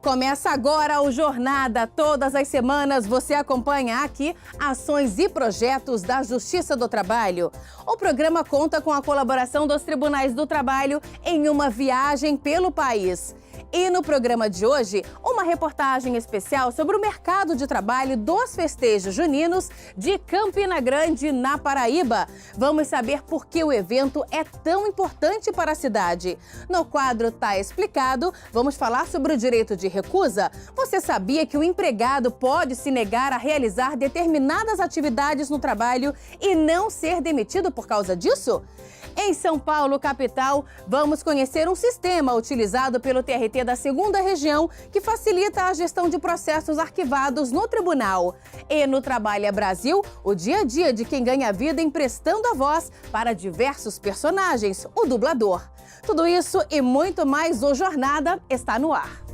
Começa agora o Jornada. Todas as semanas você acompanha aqui ações e projetos da Justiça do Trabalho. O programa conta com a colaboração dos Tribunais do Trabalho em uma viagem pelo país. E no programa de hoje, uma reportagem especial sobre o mercado de trabalho dos festejos juninos de Campina Grande, na Paraíba. Vamos saber por que o evento é tão importante para a cidade. No quadro Tá Explicado, vamos falar sobre o direito de recusa. Você sabia que o empregado pode se negar a realizar determinadas atividades no trabalho e não ser demitido por causa disso? Em São Paulo, capital, vamos conhecer um sistema utilizado pelo TRT da 2ª Região que facilita a gestão de processos arquivados no tribunal. E no Trabalha Brasil, o dia a dia de quem ganha vida emprestando a voz para diversos personagens, o dublador. Tudo isso e muito mais, o Jornada está no ar.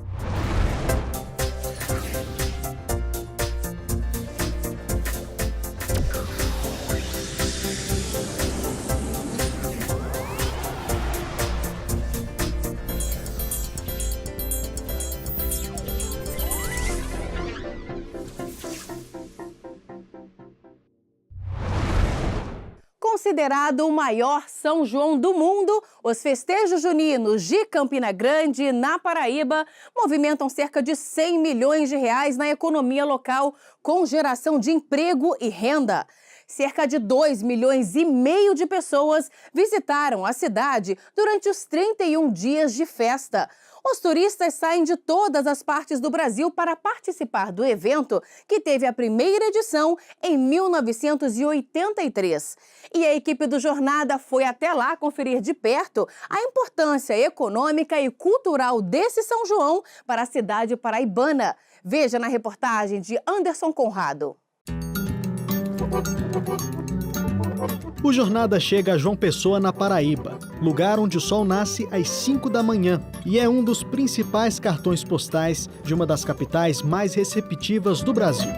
Considerado o maior São João do mundo, os festejos juninos de Campina Grande, na Paraíba, movimentam cerca de 100 milhões de reais na economia local, com geração de emprego e renda. Cerca de 2,5 milhões de pessoas visitaram a cidade durante os 31 dias de festa. Os turistas saem de todas as partes do Brasil para participar do evento, que teve a primeira edição em 1983. E a equipe do Jornada foi até lá conferir de perto a importância econômica e cultural desse São João para a cidade paraibana. Veja na reportagem de Anderson Conrado. O Jornada chega a João Pessoa, na Paraíba, lugar onde o sol nasce às 5 da manhã e é um dos principais cartões postais de uma das capitais mais receptivas do Brasil.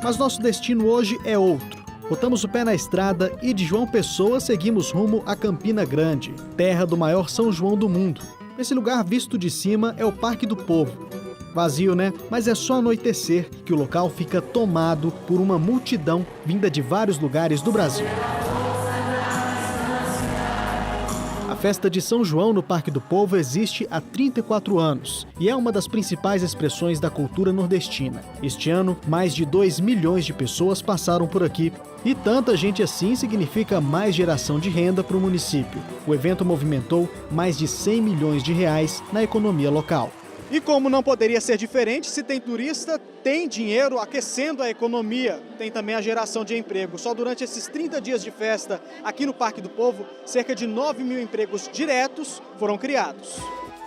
Mas nosso destino hoje é outro. Botamos o pé na estrada e de João Pessoa seguimos rumo a Campina Grande, terra do maior São João do mundo. Esse lugar visto de cima é o Parque do Povo. Vazio, né? Mas é só anoitecer que o local fica tomado por uma multidão vinda de vários lugares do Brasil. A festa de São João no Parque do Povo existe há 34 anos e é uma das principais expressões da cultura nordestina. Este ano, mais de 2 milhões de pessoas passaram por aqui. E tanta gente assim significa mais geração de renda para o município. O evento movimentou mais de 100 milhões de reais na economia local. E como não poderia ser diferente, se tem turista, tem dinheiro aquecendo a economia, tem também a geração de emprego. Só durante esses 30 dias de festa aqui no Parque do Povo, cerca de 9 mil empregos diretos foram criados.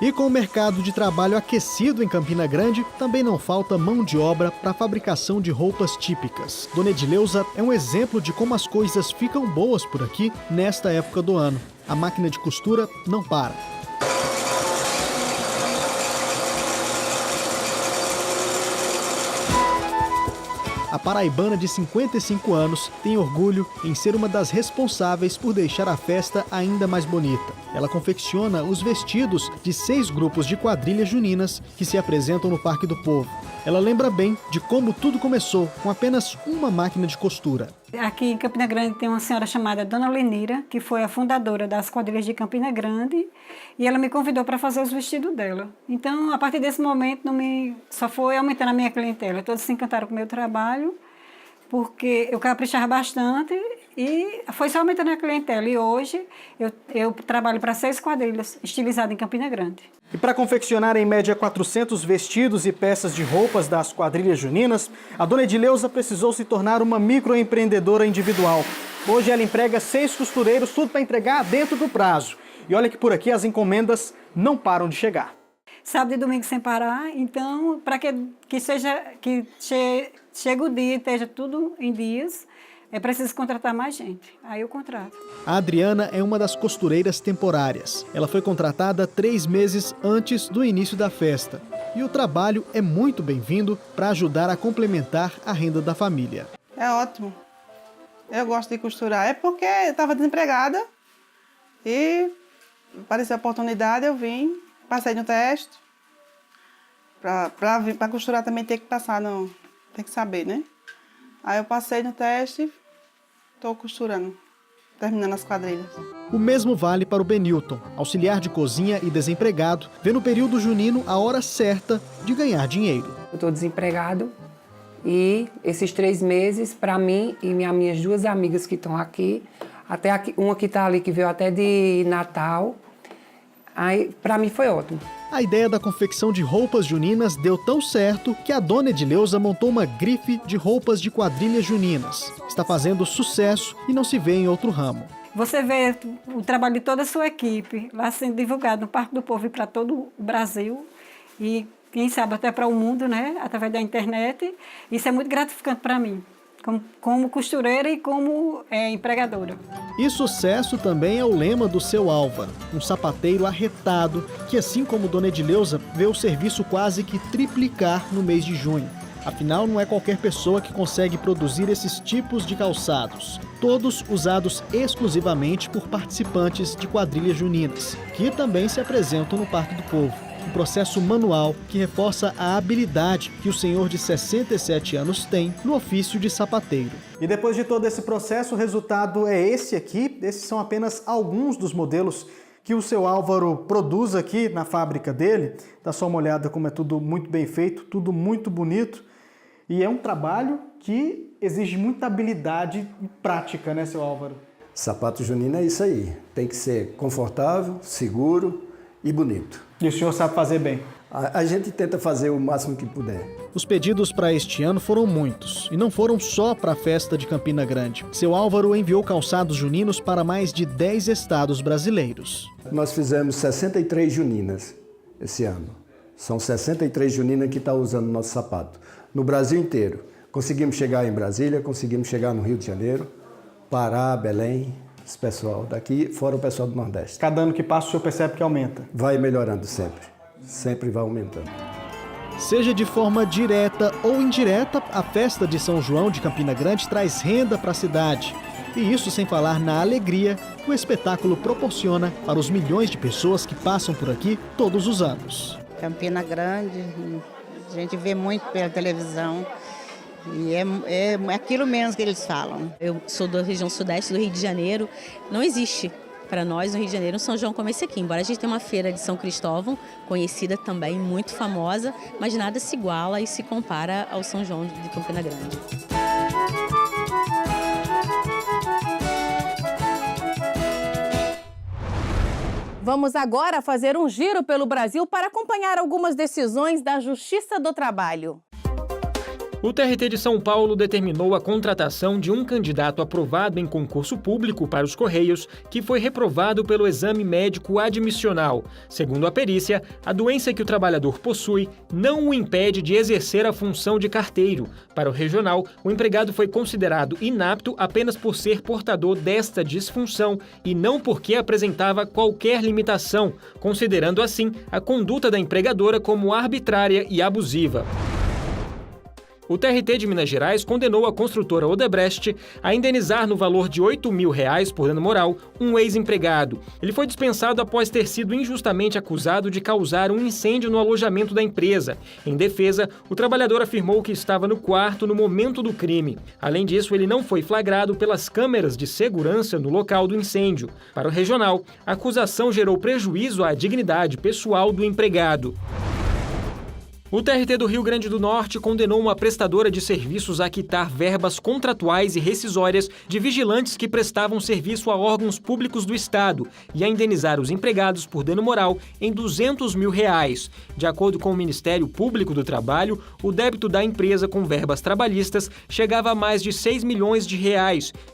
E com o mercado de trabalho aquecido em Campina Grande, também não falta mão de obra para a fabricação de roupas típicas. Dona Edileuza é um exemplo de como as coisas ficam boas por aqui nesta época do ano. A máquina de costura não para. A paraibana de 55 anos tem orgulho em ser uma das responsáveis por deixar a festa ainda mais bonita. Ela confecciona os vestidos de 6 grupos de quadrilhas juninas que se apresentam no Parque do Povo. Ela lembra bem de como tudo começou com apenas uma máquina de costura. Aqui em Campina Grande tem uma senhora chamada Dona Lenira, que foi a fundadora das quadrilhas de Campina Grande, e ela me convidou para fazer os vestidos dela. Então, a partir desse momento, só foi aumentando a minha clientela. Todos se encantaram com o meu trabalho, porque eu caprichava bastante e foi só aumentando a clientela. E hoje eu trabalho para 6 quadrilhas estilizadas em Campina Grande. E para confeccionar em média 400 vestidos e peças de roupas das quadrilhas juninas, a Dona Edileuza precisou se tornar uma microempreendedora individual. Hoje ela emprega 6 costureiros, tudo para entregar dentro do prazo. E olha que por aqui as encomendas não param de chegar. Sábado e domingo sem parar, então para que chegue o dia e esteja tudo em dias, é preciso contratar mais gente. Aí eu contrato. A Adriana é uma das costureiras temporárias. Ela foi contratada 3 meses antes do início da festa. E o trabalho é muito bem-vindo para ajudar a complementar a renda da família. É ótimo. Eu gosto de costurar. É porque eu estava desempregada e apareceu a oportunidade, eu vim, passei no teste. Para costurar também tem que passar, tem que saber, né? Aí eu passei no teste, estou costurando, terminando as quadrilhas. O mesmo vale para o Benilton, auxiliar de cozinha e desempregado, vê no período junino a hora certa de ganhar dinheiro. Eu estou desempregado e esses 3 meses, para mim e minhas 2 amigas que estão aqui, até aqui, uma que está ali que veio até de Natal, aí para mim foi ótimo. A ideia da confecção de roupas juninas deu tão certo que a dona Edileuza montou uma grife de roupas de quadrilhas juninas. Está fazendo sucesso e não se vê em outro ramo. Você vê o trabalho de toda a sua equipe lá sendo divulgado no Parque do Povo e para todo o Brasil e quem sabe até para o mundo, né? Através da internet. Isso é muito gratificante para mim, como costureira e como empregadora. E sucesso também é o lema do seu Álvaro, um sapateiro arretado que, assim como Dona Edileuza, vê o serviço quase que triplicar no mês de junho. Afinal, não é qualquer pessoa que consegue produzir esses tipos de calçados, todos usados exclusivamente por participantes de quadrilhas juninas, que também se apresentam no Parque do Povo. Um processo manual que reforça a habilidade que o senhor de 67 anos tem no ofício de sapateiro. E depois de todo esse processo, o resultado é esse aqui. Esses são apenas alguns dos modelos que o seu Álvaro produz aqui na fábrica dele. Dá só uma olhada como é tudo muito bem feito, tudo muito bonito. E é um trabalho que exige muita habilidade e prática, né, seu Álvaro? Sapato junino é isso aí. Tem que ser confortável, seguro e bonito. E o senhor sabe fazer bem? A gente tenta fazer o máximo que puder. Os pedidos para este ano foram muitos, e não foram só para a festa de Campina Grande. Seu Álvaro enviou calçados juninos para mais de 10 estados brasileiros. Nós fizemos 63 juninas esse ano. São 63 juninas que estão usando nosso sapato. No Brasil inteiro. Conseguimos chegar em Brasília, conseguimos chegar no Rio de Janeiro, Pará, Belém, esse pessoal daqui, fora o pessoal do Nordeste. Cada ano que passa o senhor percebe que aumenta? Vai melhorando sempre. Sempre vai aumentando. Seja de forma direta ou indireta, a festa de São João de Campina Grande traz renda para a cidade. E isso sem falar na alegria que o espetáculo proporciona para os milhões de pessoas que passam por aqui todos os anos. Campina Grande, a gente vê muito pela televisão e é aquilo mesmo que eles falam. Eu sou da região sudeste do Rio de Janeiro, não existe para nós no Rio de Janeiro um São João como esse aqui. Embora a gente tenha uma feira de São Cristóvão, conhecida também, muito famosa, mas nada se iguala e se compara ao São João de Campina Grande. Vamos agora fazer um giro pelo Brasil para acompanhar algumas decisões da Justiça do Trabalho. O TRT de São Paulo determinou a contratação de um candidato aprovado em concurso público para os Correios, que foi reprovado pelo exame médico admissional. Segundo a perícia, a doença que o trabalhador possui não o impede de exercer a função de carteiro. Para o regional, o empregado foi considerado inapto apenas por ser portador desta disfunção e não porque apresentava qualquer limitação, considerando assim a conduta da empregadora como arbitrária e abusiva. O TRT de Minas Gerais condenou a construtora Odebrecht a indenizar no valor de R$ 8.000 por dano moral um ex-empregado. Ele foi dispensado após ter sido injustamente acusado de causar um incêndio no alojamento da empresa. Em defesa, o trabalhador afirmou que estava no quarto no momento do crime. Além disso, ele não foi flagrado pelas câmeras de segurança no local do incêndio. Para o regional, a acusação gerou prejuízo à dignidade pessoal do empregado. O TRT do Rio Grande do Norte condenou uma prestadora de serviços a quitar verbas contratuais e rescisórias de vigilantes que prestavam serviço a órgãos públicos do Estado e a indenizar os empregados por dano moral em R$ 200 mil. De acordo com o Ministério Público do Trabalho, o débito da empresa com verbas trabalhistas chegava a mais de R$ 6 milhões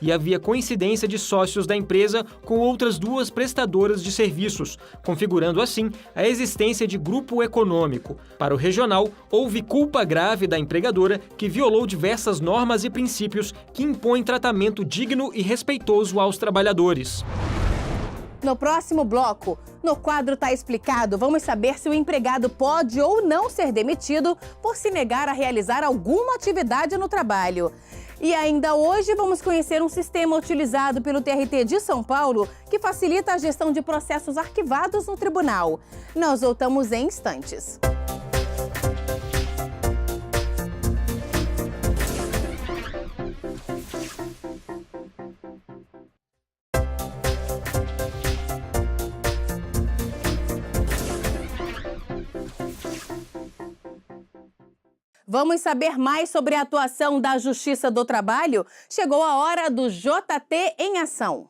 e havia coincidência de sócios da empresa com outras 2 prestadoras de serviços, configurando assim a existência de grupo econômico. Para o regional, houve culpa grave da empregadora que violou diversas normas e princípios que impõem tratamento digno e respeitoso aos trabalhadores. No próximo bloco, no quadro Tá Explicado, vamos saber se o empregado pode ou não ser demitido por se negar a realizar alguma atividade no trabalho. E ainda hoje vamos conhecer um sistema utilizado pelo TRT de São Paulo que facilita a gestão de processos arquivados no tribunal. Nós voltamos em instantes. Vamos saber mais sobre a atuação da Justiça do Trabalho? Chegou a hora do JT em Ação.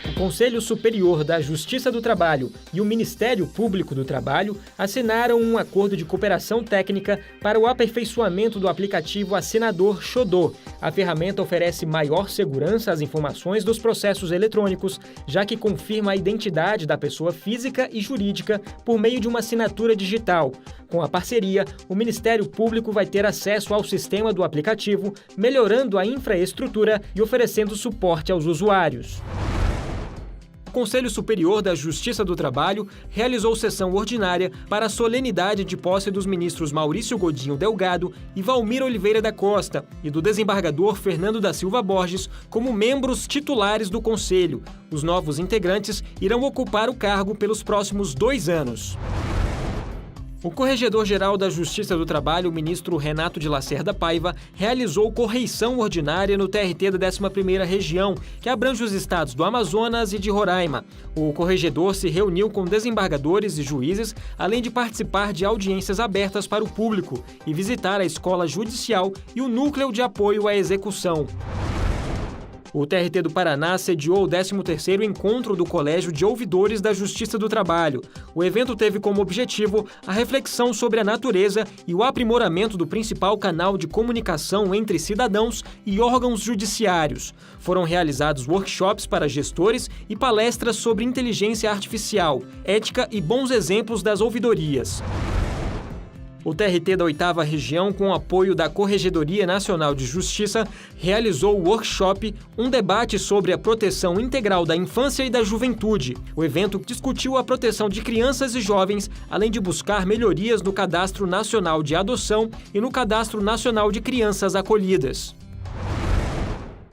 O Conselho Superior da Justiça do Trabalho e o Ministério Público do Trabalho assinaram um acordo de cooperação técnica para o aperfeiçoamento do aplicativo Assinador Xodó. A ferramenta oferece maior segurança às informações dos processos eletrônicos, já que confirma a identidade da pessoa física e jurídica por meio de uma assinatura digital. Com a parceria, o Ministério Público vai ter acesso ao sistema do aplicativo, melhorando a infraestrutura e oferecendo suporte aos usuários. O Conselho Superior da Justiça do Trabalho realizou sessão ordinária para a solenidade de posse dos ministros Maurício Godinho Delgado e Valmir Oliveira da Costa e do desembargador Fernando da Silva Borges como membros titulares do Conselho. Os novos integrantes irão ocupar o cargo pelos próximos 2 anos. O Corregedor-Geral da Justiça do Trabalho, o ministro Renato de Lacerda Paiva, realizou correição ordinária no TRT da 11ª Região, que abrange os estados do Amazonas e de Roraima. O corregedor se reuniu com desembargadores e juízes, além de participar de audiências abertas para o público e visitar a escola judicial e o núcleo de apoio à execução. O TRT do Paraná sediou o 13º Encontro do Colégio de Ouvidores da Justiça do Trabalho. O evento teve como objetivo a reflexão sobre a natureza e o aprimoramento do principal canal de comunicação entre cidadãos e órgãos judiciários. Foram realizados workshops para gestores e palestras sobre inteligência artificial, ética e bons exemplos das ouvidorias. O TRT da 8ª Região, com apoio da Corregedoria Nacional de Justiça, realizou o workshop Um Debate sobre a Proteção Integral da Infância e da Juventude. O evento discutiu a proteção de crianças e jovens, além de buscar melhorias no Cadastro Nacional de Adoção e no Cadastro Nacional de Crianças Acolhidas.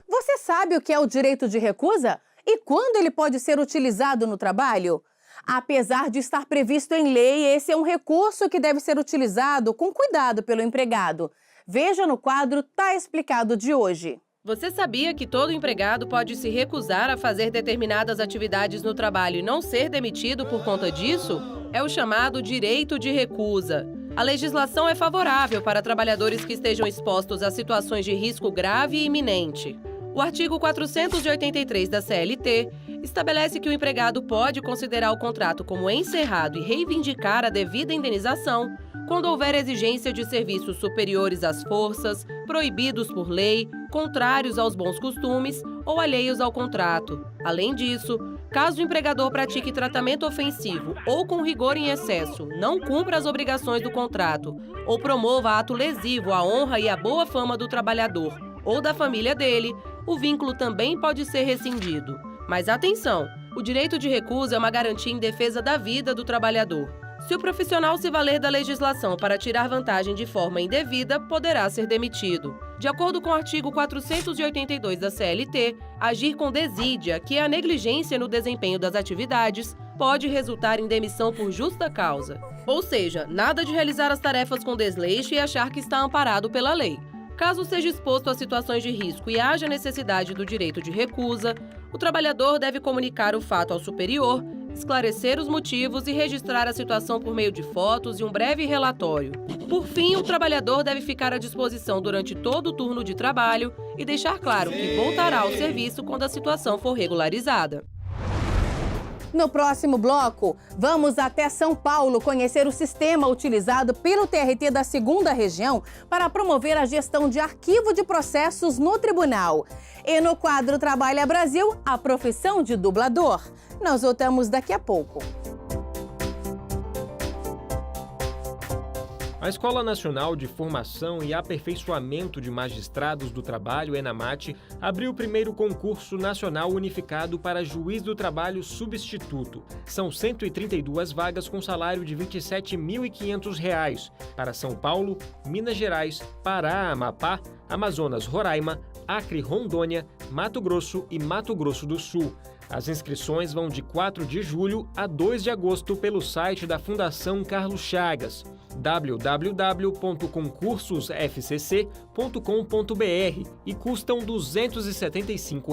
Você sabe o que é o direito de recusa? E quando ele pode ser utilizado no trabalho? Apesar de estar previsto em lei, esse é um recurso que deve ser utilizado com cuidado pelo empregado. Veja no quadro Tá Explicado de hoje. Você sabia que todo empregado pode se recusar a fazer determinadas atividades no trabalho e não ser demitido por conta disso? É o chamado direito de recusa. A legislação é favorável para trabalhadores que estejam expostos a situações de risco grave e iminente. O artigo 483 da CLT estabelece que o empregado pode considerar o contrato como encerrado e reivindicar a devida indenização quando houver exigência de serviços superiores às forças, proibidos por lei, contrários aos bons costumes ou alheios ao contrato. Além disso, caso o empregador pratique tratamento ofensivo ou com rigor em excesso, não cumpra as obrigações do contrato ou promova ato lesivo à honra e à boa fama do trabalhador ou da família dele, o vínculo também pode ser rescindido. Mas atenção, o direito de recusa é uma garantia em defesa da vida do trabalhador. Se o profissional se valer da legislação para tirar vantagem de forma indevida, poderá ser demitido. De acordo com o artigo 482 da CLT, agir com desídia, que é a negligência no desempenho das atividades, pode resultar em demissão por justa causa. Ou seja, nada de realizar as tarefas com desleixo e achar que está amparado pela lei. Caso seja exposto a situações de risco e haja necessidade do direito de recusa, o trabalhador deve comunicar o fato ao superior, esclarecer os motivos e registrar a situação por meio de fotos e um breve relatório. Por fim, o trabalhador deve ficar à disposição durante todo o turno de trabalho e deixar claro que voltará ao serviço quando a situação for regularizada. No próximo bloco, vamos até São Paulo conhecer o sistema utilizado pelo TRT da 2ª Região para promover a gestão de arquivo de processos no tribunal. E no quadro Trabalha Brasil, a profissão de dublador. Nós voltamos daqui a pouco. A Escola Nacional de Formação e Aperfeiçoamento de Magistrados do Trabalho, ENAMAT, abriu o primeiro concurso nacional unificado para juiz do trabalho substituto. São 132 vagas com salário de R$ 27.500 para São Paulo, Minas Gerais, Pará, Amapá, Amazonas, Roraima, Acre, Rondônia, Mato Grosso e Mato Grosso do Sul. As inscrições vão de 4 de julho a 2 de agosto pelo site da Fundação Carlos Chagas, www.concursosfcc.com.br, e custam R$ 275.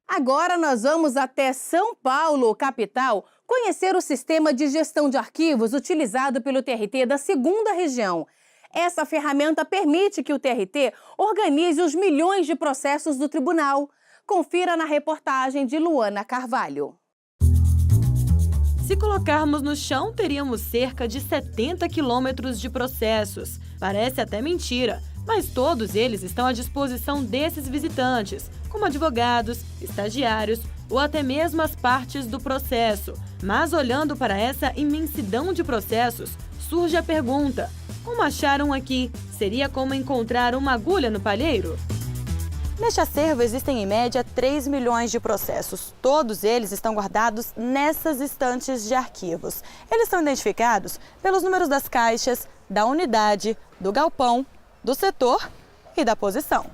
Agora nós vamos até São Paulo, capital, conhecer o sistema de gestão de arquivos utilizado pelo TRT da 2ª Região. Essa ferramenta permite que o TRT organize os milhões de processos do tribunal. Confira na reportagem de Luana Carvalho. Se colocarmos no chão, teríamos cerca de 70 quilômetros de processos. Parece até mentira, mas todos eles estão à disposição desses visitantes, como advogados, estagiários ou até mesmo as partes do processo. Mas olhando para essa imensidão de processos, surge a pergunta: como acharam aqui? Seria como encontrar uma agulha no palheiro? Neste acervo existem em média 3 milhões de processos. Todos eles estão guardados nessas estantes de arquivos. Eles são identificados pelos números das caixas, da unidade, do galpão, do setor e da posição.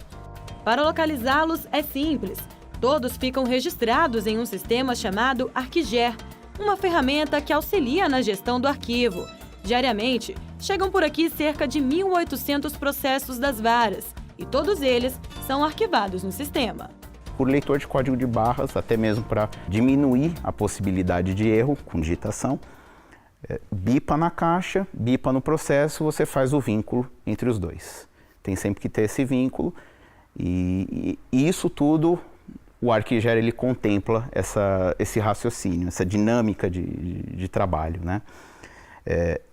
Para localizá-los é simples. Todos ficam registrados em um sistema chamado ArquiGer, uma ferramenta que auxilia na gestão do arquivo. Diariamente, chegam por aqui cerca de 1.800 processos das varas, e todos eles são arquivados no sistema. Por leitor de código de barras, até mesmo para diminuir a possibilidade de erro com digitação, bipa na caixa, bipa no processo, você faz o vínculo entre os dois. Tem sempre que ter esse vínculo, e isso tudo o ArquiGer ele contempla esse raciocínio, essa dinâmica de trabalho, né?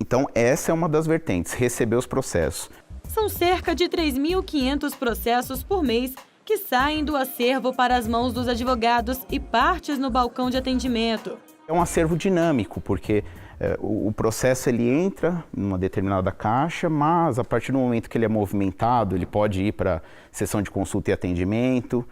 Então essa é uma das vertentes, receber os processos. São cerca de 3.500 processos por mês que saem do acervo para as mãos dos advogados e partes no balcão de atendimento. É um acervo dinâmico, porque o processo ele entra numa determinada caixa, mas a partir do momento que ele é movimentado, ele pode ir para a sessão de consulta e atendimento,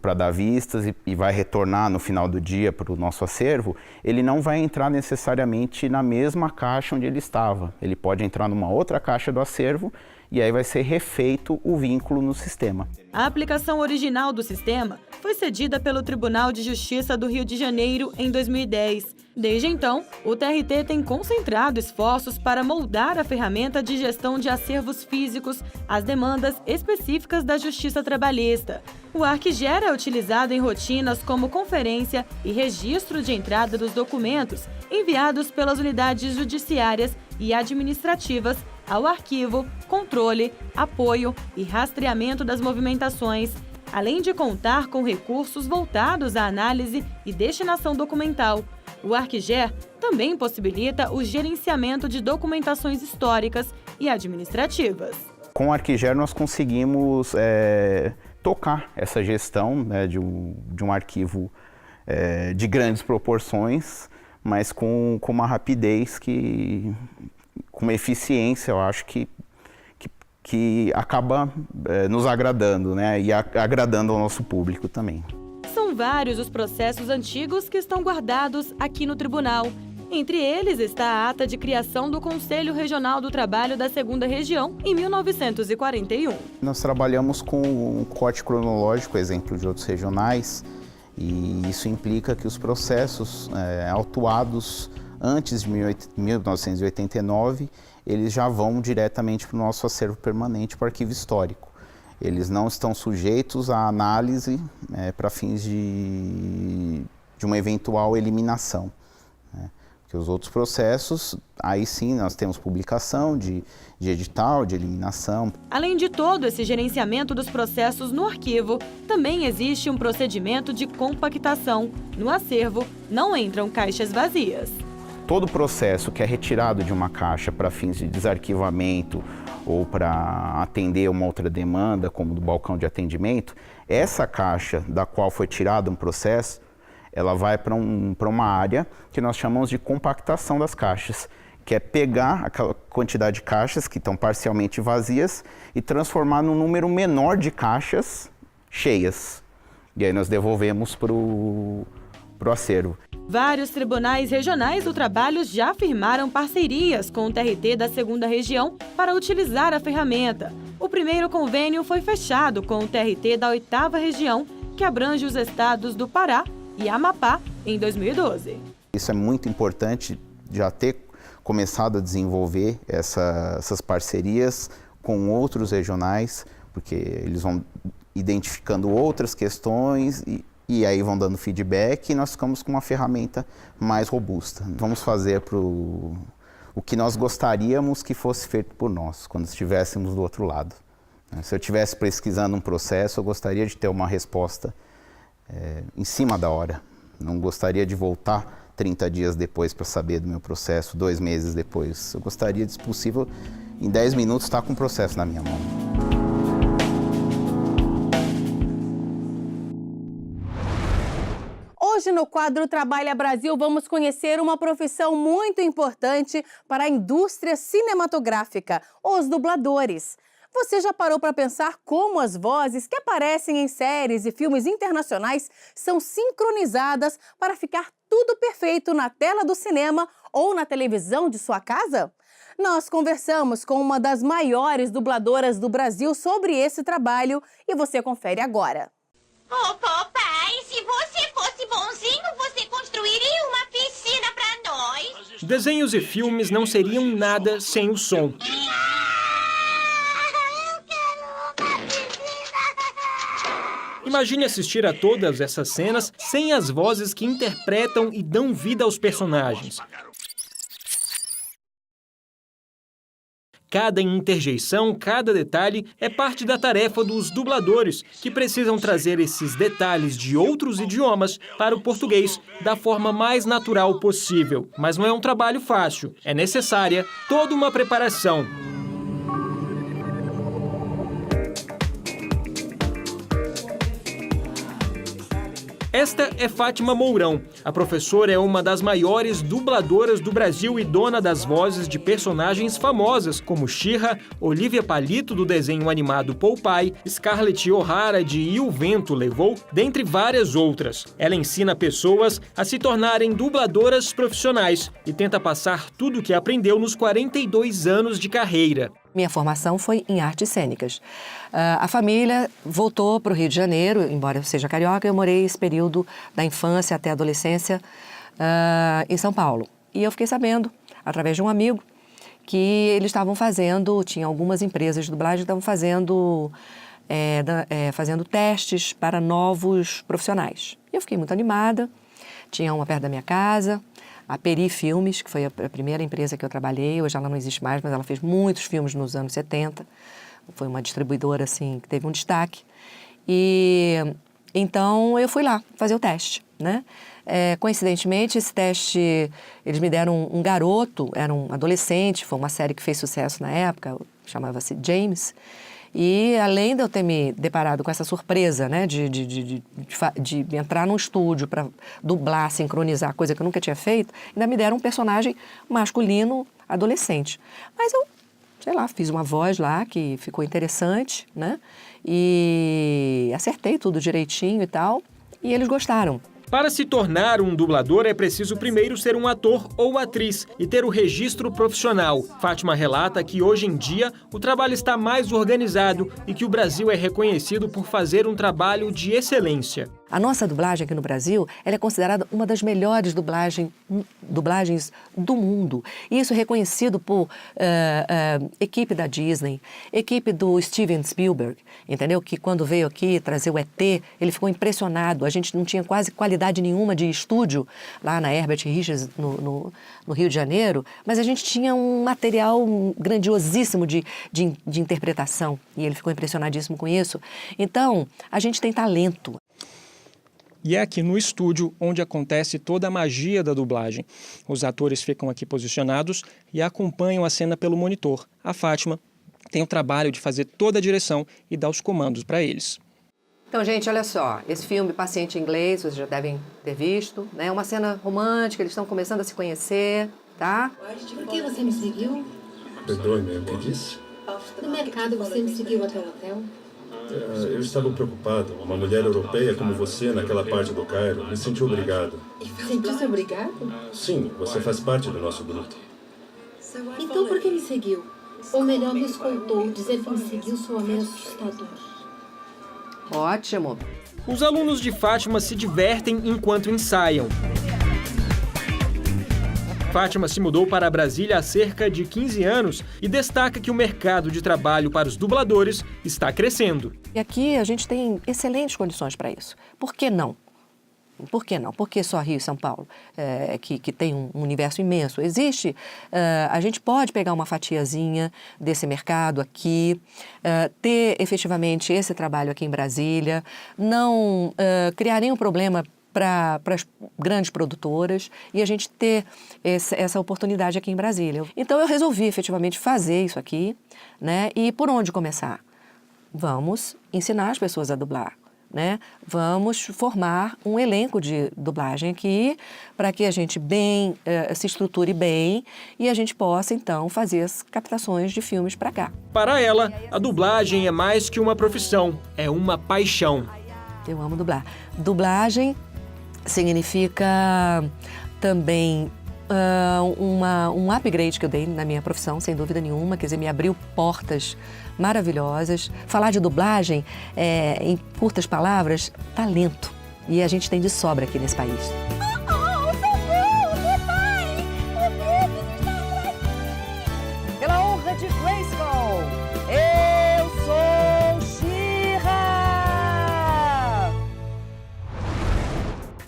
para dar vistas e vai retornar no final do dia para o nosso acervo. Ele não vai entrar necessariamente na mesma caixa onde ele estava. Ele pode entrar numa outra caixa do acervo e aí vai ser refeito o vínculo no sistema. A aplicação original do sistema foi cedida pelo Tribunal de Justiça do Rio de Janeiro em 2010. Desde então, o TRT tem concentrado esforços para moldar a ferramenta de gestão de acervos físicos às demandas específicas da Justiça Trabalhista. O ArquiGer é utilizado em rotinas como conferência e registro de entrada dos documentos enviados pelas unidades judiciárias e administrativas ao arquivo, controle, apoio e rastreamento das movimentações, além de contar com recursos voltados à análise e destinação documental. O ArquiGer também possibilita o gerenciamento de documentações históricas e administrativas. Com o ArquiGer nós conseguimos tocar essa gestão, né, de um arquivo de grandes proporções, mas com uma rapidez com uma eficiência, eu acho que acaba nos agradando, né, e agradando ao nosso público também. São vários os processos antigos que estão guardados aqui no tribunal. Entre eles está a ata de criação do Conselho Regional do Trabalho da 2ª Região, em 1941. Nós trabalhamos com um corte cronológico, exemplo de outros regionais, e isso implica que os processos autuados antes de 1989, eles já vão diretamente para o nosso acervo permanente, para o arquivo histórico. Eles não estão sujeitos à análise para fins de uma eventual eliminação, né? Porque os outros processos, aí sim nós temos publicação de edital, de eliminação. Além de todo esse gerenciamento dos processos no arquivo, também existe um procedimento de compactação. No acervo, não entram caixas vazias. todo o processo que é retirado de uma caixa para fins de desarquivamento ou para atender uma outra demanda, como do balcão de atendimento, essa caixa da qual foi tirado um processo, ela vai para uma área que nós chamamos de compactação das caixas, que é pegar aquela quantidade de caixas que estão parcialmente vazias e transformar num número menor de caixas cheias. E aí nós devolvemos para o acervo. Vários tribunais regionais do trabalho já firmaram parcerias com o TRT da 2ª Região para utilizar a ferramenta. O primeiro convênio foi fechado com o TRT da 8ª Região, que abrange os estados do Pará e Amapá, em 2012. Isso é muito importante, já ter começado a desenvolver essas parcerias com outros regionais, porque eles vão identificando outras questões e aí vão dando feedback e nós ficamos com uma ferramenta mais robusta. Vamos fazer o que nós gostaríamos que fosse feito por nós, quando estivéssemos do outro lado. Se eu estivesse pesquisando um processo, eu gostaria de ter uma resposta em cima da hora. Não gostaria de voltar 30 dias depois para saber do meu processo, 2 meses depois. Eu gostaria, se possível, em 10 minutos estar com o processo na minha mão. Hoje no quadro Trabalha Brasil vamos conhecer uma profissão muito importante para a indústria cinematográfica, os dubladores. Você já parou para pensar como as vozes que aparecem em séries e filmes internacionais são sincronizadas para ficar tudo perfeito na tela do cinema ou na televisão de sua casa? Nós conversamos com uma das maiores dubladoras do Brasil sobre esse trabalho e você confere agora. Ô, papai, se você fosse bonzinho, você construiria uma piscina pra nós. Desenhos e filmes não seriam nada sem o som. Imagine assistir a todas essas cenas sem as vozes que interpretam e dão vida aos personagens. Cada interjeição, cada detalhe é parte da tarefa dos dubladores, que precisam trazer esses detalhes de outros idiomas para o português da forma mais natural possível. Mas não é um trabalho fácil, é necessária toda uma preparação. Esta é Fátima Mourão. A professora é uma das maiores dubladoras do Brasil e dona das vozes de personagens famosas como She-Ra, Olivia Palito do desenho animado Popeye, Scarlett O'Hara de E o Vento Levou, dentre várias outras. Ela ensina pessoas a se tornarem dubladoras profissionais e tenta passar tudo o que aprendeu nos 42 anos de carreira. Minha formação foi em artes cênicas. A família voltou para o Rio de Janeiro, embora eu seja carioca, eu morei esse período da infância até a adolescência em São Paulo. E eu fiquei sabendo, através de um amigo, que eles estavam fazendo, tinha algumas empresas de dublagem que estavam fazendo testes para novos profissionais. E eu fiquei muito animada, tinha uma perto da minha casa, a Peri Filmes, que foi a primeira empresa que eu trabalhei, hoje ela não existe mais, mas ela fez muitos filmes nos anos 70. Foi uma distribuidora, assim, que teve um destaque. E então eu fui lá fazer o teste, né? Coincidentemente, esse teste, eles me deram um garoto, era um adolescente, foi uma série que fez sucesso na época, chamava-se James. E além de eu ter me deparado com essa surpresa, né, de entrar num estúdio para dublar, sincronizar, coisa que eu nunca tinha feito, ainda me deram um personagem masculino adolescente. Mas eu, sei lá, fiz uma voz lá que ficou interessante, né, e acertei tudo direitinho e tal, e eles gostaram. Para se tornar um dublador, é preciso primeiro ser um ator ou atriz e ter o registro profissional. Fátima relata que hoje em dia o trabalho está mais organizado e que o Brasil é reconhecido por fazer um trabalho de excelência. A nossa dublagem aqui no Brasil, ela é considerada uma das melhores dublagens do mundo. E isso é reconhecido por equipe da Disney, equipe do Steven Spielberg, entendeu? Que quando veio aqui trazer o ET, ele ficou impressionado. A gente não tinha quase qualidade nenhuma de estúdio lá na Herbert Richards, no Rio de Janeiro, mas a gente tinha um material grandiosíssimo de interpretação. E ele ficou impressionadíssimo com isso. Então, a gente tem talento. E é aqui no estúdio onde acontece toda a magia da dublagem. Os atores ficam aqui posicionados e acompanham a cena pelo monitor. A Fátima tem o trabalho de fazer toda a direção e dar os comandos para eles. Então, gente, olha só, esse filme Paciente Inglês, vocês já devem ter visto, né? É uma cena romântica, eles estão começando a se conhecer, tá? Por que você me seguiu? Perdoe-me, o que disse? No mercado você me seguiu até o hotel? Eu estava preocupado. Uma mulher europeia como você naquela parte do Cairo me sentiu obrigado. Sentiu-se obrigado? Sim, você faz parte do nosso grupo. Então por que me seguiu? Ou melhor, me escoltou. Dizer que me seguiu soa meio assustador. Ótimo. Os alunos de Fátima se divertem enquanto ensaiam. Fátima se mudou para Brasília há cerca de 15 anos e destaca que o mercado de trabalho para os dubladores está crescendo. E aqui a gente tem excelentes condições para isso. Por que não? Por que não? Por que só Rio e São Paulo, que tem um universo imenso? Existe, a gente pode pegar uma fatiazinha desse mercado aqui, ter efetivamente esse trabalho aqui em Brasília, não criar nenhum problema para as grandes produtoras e a gente ter essa oportunidade aqui em Brasília. Então eu resolvi efetivamente fazer isso aqui, né? E por onde começar? Vamos ensinar as pessoas a dublar, né? Vamos formar um elenco de dublagem aqui para que a gente se estruture bem e a gente possa então fazer as captações de filmes para cá. Para ela, a dublagem é mais que uma profissão, é uma paixão. Eu amo dublar. Dublagem significa também um upgrade que eu dei na minha profissão, sem dúvida nenhuma, quer dizer, me abriu portas maravilhosas. Falar de dublagem, em curtas palavras, talento. E a gente tem de sobra aqui nesse país. Pela honra de Grayskull, eu sou She-Ra!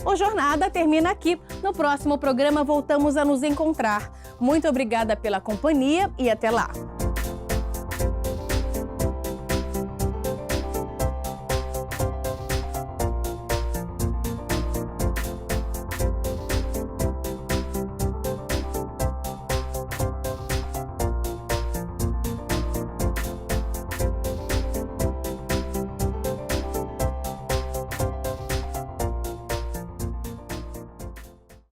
O Jornada termina aqui. No próximo programa voltamos a nos encontrar. Muito obrigada pela companhia e até lá.